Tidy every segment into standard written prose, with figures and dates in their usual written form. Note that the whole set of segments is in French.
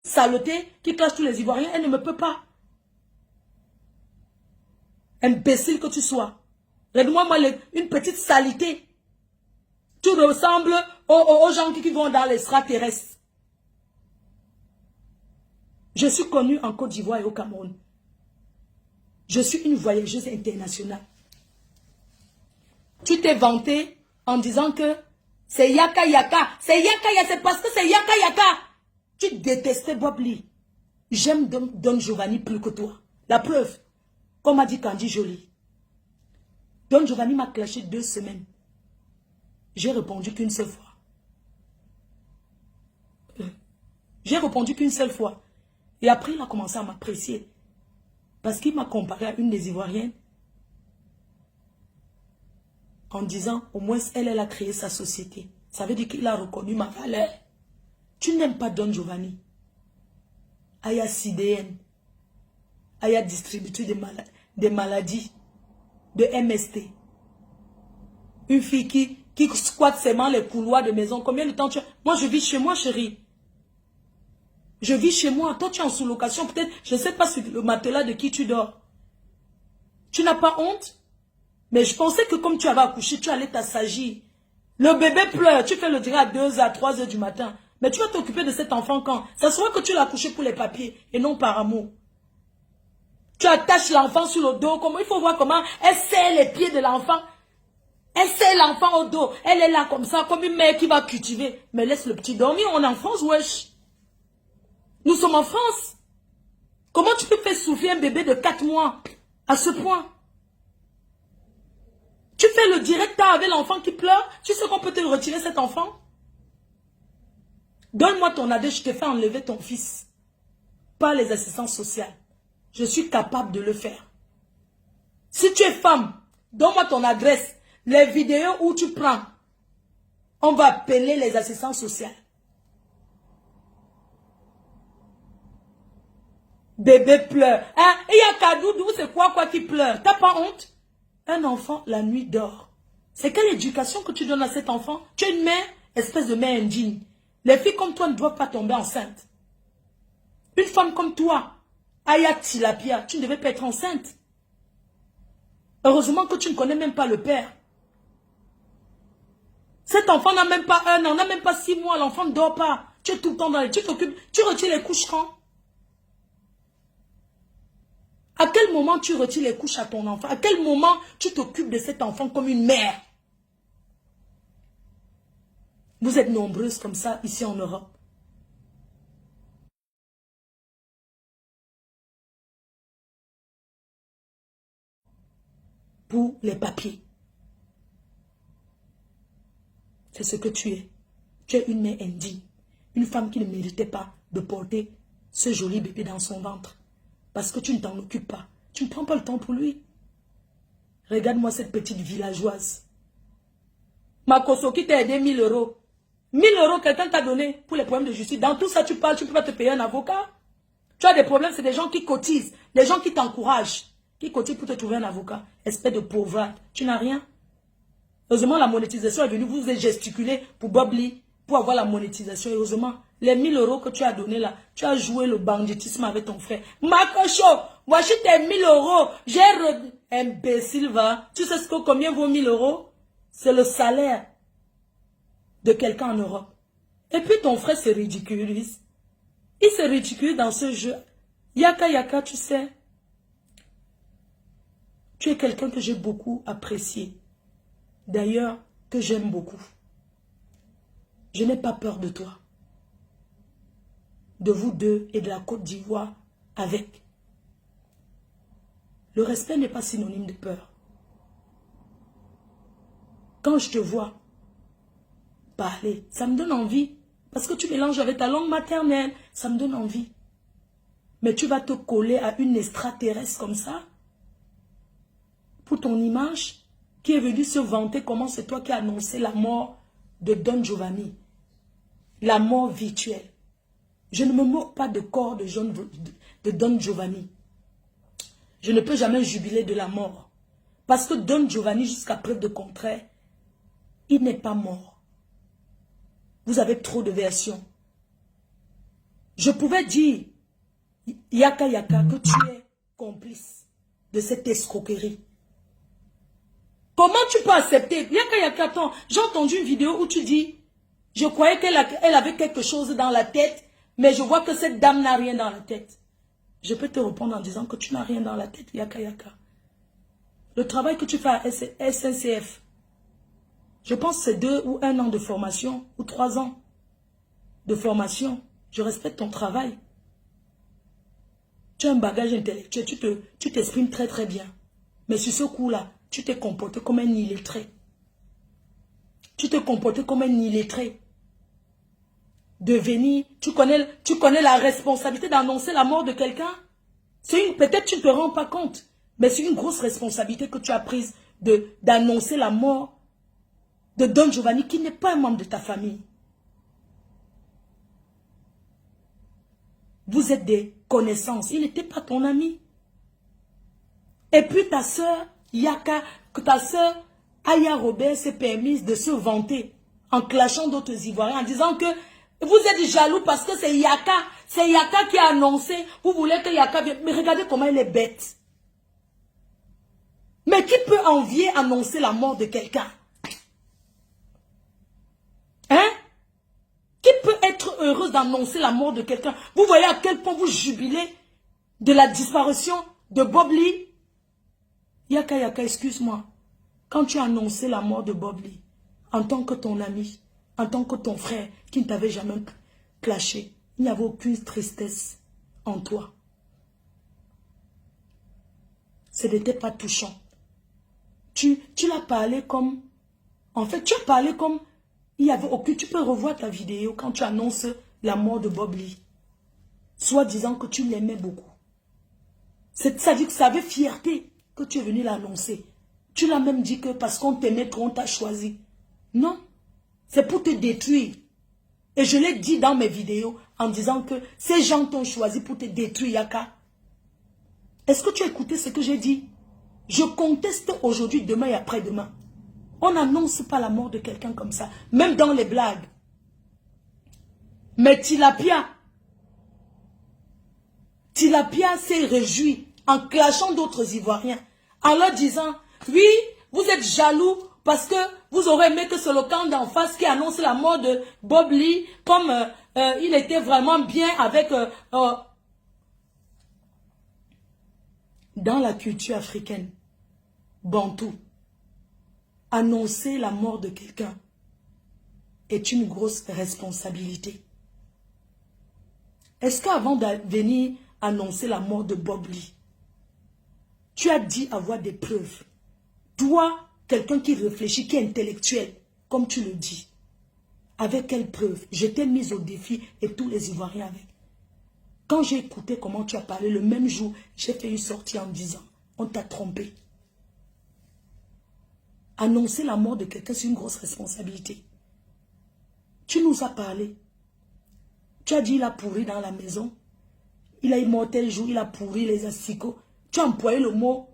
saleté qui clash tous les Ivoiriens, elle ne me peut pas. Imbécile que tu sois. Regarde-moi une petite saleté. Tu ressembles aux gens qui vont dans l'extraterrestre. Je suis connue en Côte d'Ivoire et au Cameroun. Je suis une voyageuse internationale. Tu t'es vanté en disant que c'est Yaka Yaka. C'est Yaka Yaka, c'est parce que c'est Yaka Yaka. Tu détestais Bob Lee. J'aime Don Giovanni plus que toi. La preuve, comme a dit Candy Jolie. Don Giovanni m'a clashé 2 semaines. J'ai répondu qu'une seule fois. J'ai répondu qu'une seule fois. Et après, il a commencé à m'apprécier. Parce qu'il m'a comparé à une des Ivoiriennes. En disant, au moins, elle a créé sa société. Ça veut dire qu'il a reconnu ma valeur. Tu n'aimes pas Don Giovanni. Aya CDN. Aya distributeur des maladies. De MST. Une fille qui squatte seulement les couloirs de maison. Combien de temps tu as? Moi, je vis chez moi, chérie. Je vis chez moi. Toi, tu es en sous-location. Peut-être, je ne sais pas sur le matelas de qui tu dors. Tu n'as pas honte? Mais je pensais que comme tu avais accouché, tu allais t'assagir. Le bébé pleure. Tu fais le direct à 2 à 3 heures du matin. Mais tu vas t'occuper de cet enfant quand? Ça se voit que tu l'as accouché pour les papiers et non par amour. Tu attaches l'enfant sur le dos. Il faut voir comment elle serre les pieds de l'enfant. Elle serre l'enfant au dos. Elle est là comme ça, comme une mère qui va cultiver. Mais laisse le petit dormir. On est en France, wesh. Nous sommes en France. Comment tu peux faire souffrir un bébé de 4 mois à ce point? Tu fais le direct avec l'enfant qui pleure. Tu sais qu'on peut te retirer cet enfant? Donne-moi ton adresse, je te fais enlever ton fils. Par les assistances sociales. Je suis capable de le faire. Si tu es femme, donne-moi ton adresse. Les vidéos où tu prends, on va appeler les assistances sociales. Bébé pleure. Hein? Il y a Kadoudou, c'est quoi qui pleure? T'as pas honte? Un enfant, la nuit, dort. C'est quelle éducation que tu donnes à cet enfant? Tu es une mère, espèce de mère indigne. Les filles comme toi ne doivent pas tomber enceinte. Une femme comme toi, Aya Tilapia, tu ne devais pas être enceinte. Heureusement que tu ne connais même pas le père. Cet enfant n'a même pas 1 an, n'a même pas 6 mois, l'enfant ne dort pas. Tu es tout le temps dans les... Tu t'occupes, tu retires les couches quand? À quel moment tu retires les couches à ton enfant? À quel moment tu t'occupes de cet enfant comme une mère? Vous êtes nombreuses comme ça ici en Europe. Pour les papiers. C'est ce que tu es. Tu es une mère indigne. Une femme qui ne méritait pas de porter ce joli bébé dans son ventre. Parce que tu ne t'en occupes pas. Tu ne prends pas le temps pour lui. Regarde-moi cette petite villageoise. Makoso qui t'a aidé 1000 euros. 1000 euros, quelqu'un t'a donné pour les problèmes de justice. Dans tout ça, tu parles, tu ne peux pas te payer un avocat. Tu as des problèmes, c'est des gens qui cotisent. Des gens qui t'encouragent. Qui cotisent pour te trouver un avocat. Espèce de pauvre. Tu n'as rien. Heureusement, la monétisation est venue. Vous avez gesticulé pour Bob Lee, pour avoir la monétisation. Et heureusement, les 1000 euros que tu as donnés là, tu as joué le banditisme avec ton frère. Makocho, voici tes 1000 euros. Imbécile, va. Tu sais combien vaut 1000 euros? C'est le salaire de quelqu'un en Europe. Et puis ton frère se ridiculise. Il se ridiculise dans ce jeu. Yaka Yaka, tu sais. Tu es quelqu'un que j'ai beaucoup apprécié. D'ailleurs, que j'aime beaucoup. Je n'ai pas peur de toi. De vous deux et de la Côte d'Ivoire avec. Le respect n'est pas synonyme de peur. Quand je te vois parler, ça me donne envie. Parce que tu mélanges avec ta langue maternelle, ça me donne envie. Mais tu vas te coller à une extraterrestre comme ça? Pour ton image? Qui est venu se vanter comment c'est toi qui as annoncé la mort de Don Giovanni. La mort virtuelle. Je ne me moque pas de corps de Don Giovanni. Je ne peux jamais jubiler de la mort. Parce que Don Giovanni, jusqu'à preuve de contraire, il n'est pas mort. Vous avez trop de versions. Je pouvais dire, Yaka Yaka, que tu es complice de cette escroquerie. Comment tu peux accepter? Yaka Yaka, attends, j'ai entendu une vidéo où tu dis, je croyais qu'elle avait quelque chose dans la tête, mais je vois que cette dame n'a rien dans la tête. Je peux te répondre en disant que tu n'as rien dans la tête, Yaka Yaka. Le travail que tu fais à SNCF, je pense que c'est 2 ou 1 an de formation, ou 3 ans de formation. Je respecte ton travail. Tu as un bagage intellectuel, tu t'exprimes très très bien. Mais sur ce coup-là, tu t'es comporté comme un illettré. Tu t'es comporté comme un illettré. De venir, tu connais la responsabilité d'annoncer la mort de quelqu'un. Peut-être tu ne te rends pas compte, mais c'est une grosse responsabilité que tu as prise d'annoncer la mort de Don Giovanni qui n'est pas un membre de ta famille. Vous êtes des connaissances. Il n'était pas ton ami. Et puis ta soeur, Yaka, que ta soeur, Aya Robert, s'est permise de se vanter en clashant d'autres Ivoiriens, en disant que vous êtes jaloux parce que c'est Yaka qui a annoncé, vous voulez que Yaka vienne. Mais regardez comment elle est bête. Mais qui peut envier annoncer la mort de quelqu'un? Hein? Qui peut être heureux d'annoncer la mort de quelqu'un? Vous voyez à quel point vous jubilez de la disparition de Bob Lee? Yaka Yaka, excuse-moi. Quand tu as annoncé la mort de Bob Lee, en tant que ton ami, en tant que ton frère, qui ne t'avait jamais clashé, il n'y avait aucune tristesse en toi. Ce n'était pas touchant. Tu l'as parlé comme... En fait, tu as parlé comme... Il y avait aucun... Tu peux revoir ta vidéo quand tu annonces la mort de Bob Lee. Soit disant que tu l'aimais beaucoup. C'est-à-dire que ça avait fierté que tu es venu l'annoncer. Tu l'as même dit que parce qu'on t'aimait trop, on t'a choisi. Non. C'est pour te détruire. Et je l'ai dit dans mes vidéos en disant que ces gens t'ont choisi pour te détruire, Yaka. Est-ce que tu as écouté ce que j'ai dit? Je conteste aujourd'hui, demain et après-demain. On n'annonce pas la mort de quelqu'un comme ça. Même dans les blagues. Mais Tilapia s'est réjoui en clashant d'autres Ivoiriens. En leur disant, oui, vous êtes jaloux parce que vous aurez aimé que c'est le camp d'en face qui annonce la mort de Bob Lee, comme il était vraiment bien avec... dans la culture africaine, bantou, annoncer la mort de quelqu'un est une grosse responsabilité. Est-ce qu'avant de venir annoncer la mort de Bob Lee, tu as dit avoir des preuves? Toi, quelqu'un qui réfléchit, qui est intellectuel, comme tu le dis, avec quelles preuves? Je t'ai mis au défi et tous les Ivoiriens avec. Quand j'ai écouté comment tu as parlé, le même jour, j'ai fait une sortie en disant, on t'a trompé. Annoncer la mort de quelqu'un, c'est une grosse responsabilité. Tu nous as parlé. Tu as dit, il a pourri dans la maison. Il a immorté le jour, il a pourri les asticots. Tu as employé le mot,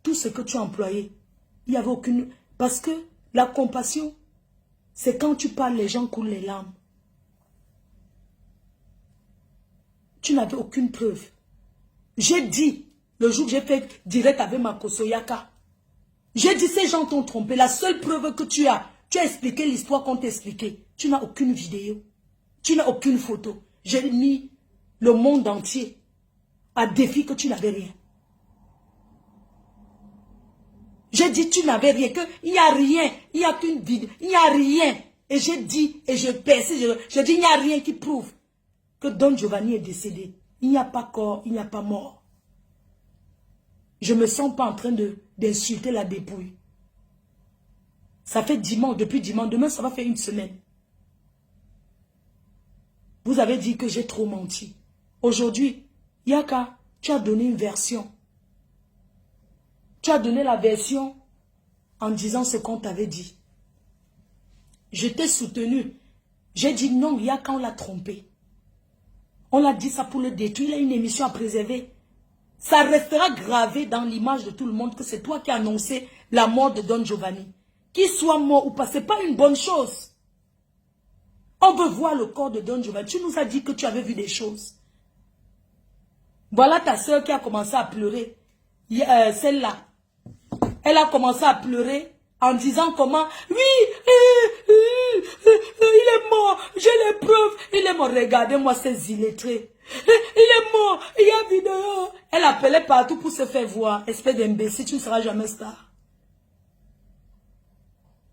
tout ce que tu as employé. Il n'y avait aucune... Parce que la compassion, c'est quand tu parles, les gens coulent les larmes. Tu n'avais aucune preuve. J'ai dit, le jour que j'ai fait direct avec Makoso Yaka, j'ai dit, ces gens t'ont trompé. La seule preuve que tu as expliqué l'histoire qu'on t'a expliqué. Tu n'as aucune vidéo. Tu n'as aucune photo. J'ai mis le monde entier à défi que tu n'avais rien. J'ai dit, tu n'avais rien, qu'il n'y a rien, il n'y a qu'une vidéo, il n'y a rien. Et j'ai dit, et je persiste, je dis, il n'y a rien qui prouve que Don Giovanni est décédé. Il n'y a pas corps, il n'y a pas mort. Je ne me sens pas en train d'insulter la dépouille. Ça fait dimanche, depuis dimanche, demain ça va faire une semaine. Vous avez dit que j'ai trop menti. Aujourd'hui, Yaka, tu as donné une version. Tu as donné la version en disant ce qu'on t'avait dit. Je t'ai soutenu. J'ai dit non, Yaka, on l'a trompé. On l'a dit ça pour le détruire. Il a une émission à préserver. Ça restera gravé dans l'image de tout le monde que c'est toi qui as annoncé la mort de Don Giovanni. Qu'il soit mort ou pas, ce n'est pas une bonne chose. On veut voir le corps de Don Giovanni. Tu nous as dit que tu avais vu des choses. Voilà ta soeur qui a commencé à pleurer. Celle-là. Elle a commencé à pleurer en disant comment, oui, il est mort, j'ai les preuves. Il est mort, regardez-moi ces illettrés. Il est mort, il y a vidéo. Elle appelait partout pour se faire voir. Espèce d'imbécile, tu ne seras jamais star.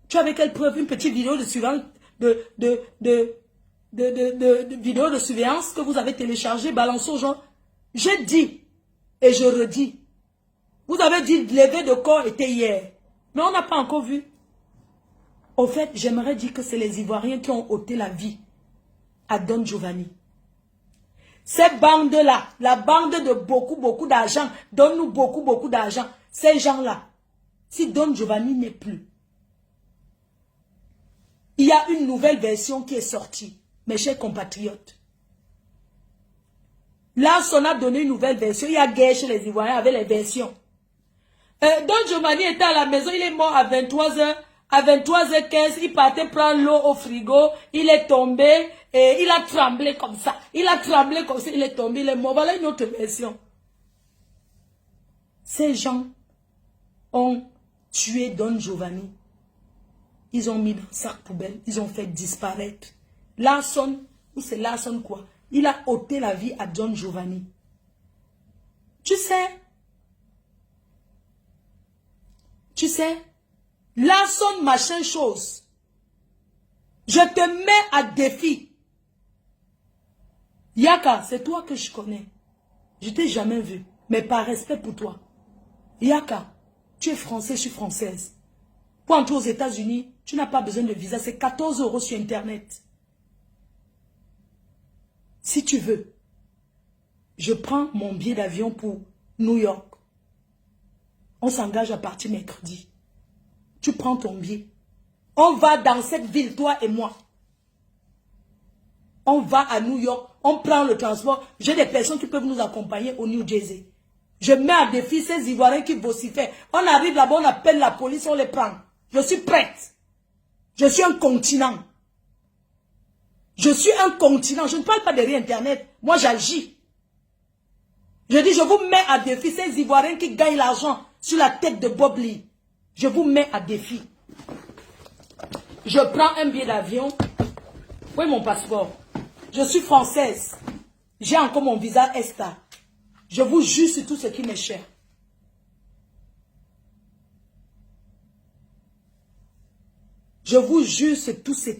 Tu avais quelle preuve? Une petite vidéo de surveillance, vidéo de surveillance que vous avez téléchargée, balancée aux gens. J'ai dit, et je redis, vous avez dit lever de corps était hier. Mais on n'a pas encore vu. Au fait, j'aimerais dire que c'est les Ivoiriens qui ont ôté la vie à Don Giovanni. Ces bandes-là, la bande de beaucoup d'argent, donne-nous beaucoup d'argent. Ces gens-là, si Don Giovanni n'est plus, il y a une nouvelle version qui est sortie, mes chers compatriotes. Là, on a donné une nouvelle version. Il y a guerre chez les Ivoiriens avec les versions. Don Giovanni était à la maison, il est mort à 23h. À 23h15, il partait prendre l'eau au frigo. Il est tombé et il a tremblé comme ça. Il a tremblé comme ça, il est tombé, il est mort. Voilà une autre version. Ces gens ont tué Don Giovanni. Ils ont mis dans le sac poubelle. Ils ont fait disparaître. Larson, ou c'est Larson quoi? Il a ôté la vie à Don Giovanni. Tu sais, Larson machin chose. Je te mets à défi. Yaka, c'est toi que je connais. Je t'ai jamais vu, mais par respect pour toi. Yaka, tu es français, je suis française. Pour entrer aux États-Unis, tu n'as pas besoin de visa, c'est 14 € sur Internet. Si tu veux, je prends mon billet d'avion pour New York. On s'engage à partir mercredi. Tu prends ton billet. On va dans cette ville, toi et moi. On va à New York, on prend le transport. J'ai des personnes qui peuvent nous accompagner au New Jersey. Je mets à défi ces Ivoiriens qui vocifèrent. On arrive là-bas, on appelle la police, on les prend. Je suis prête. Je suis un continent. Je suis un continent. Je ne parle pas derrière Internet. Moi, j'agis. Je dis, je vous mets à défi ces Ivoiriens qui gagnent l'argent sur la tête de Bob Lee. Je vous mets à défi. Je prends un billet d'avion. Où est mon passeport? Je suis française. J'ai encore mon visa ESTA. Je vous jure sur tout ce qui m'est cher. Je vous jure sur tout ce qui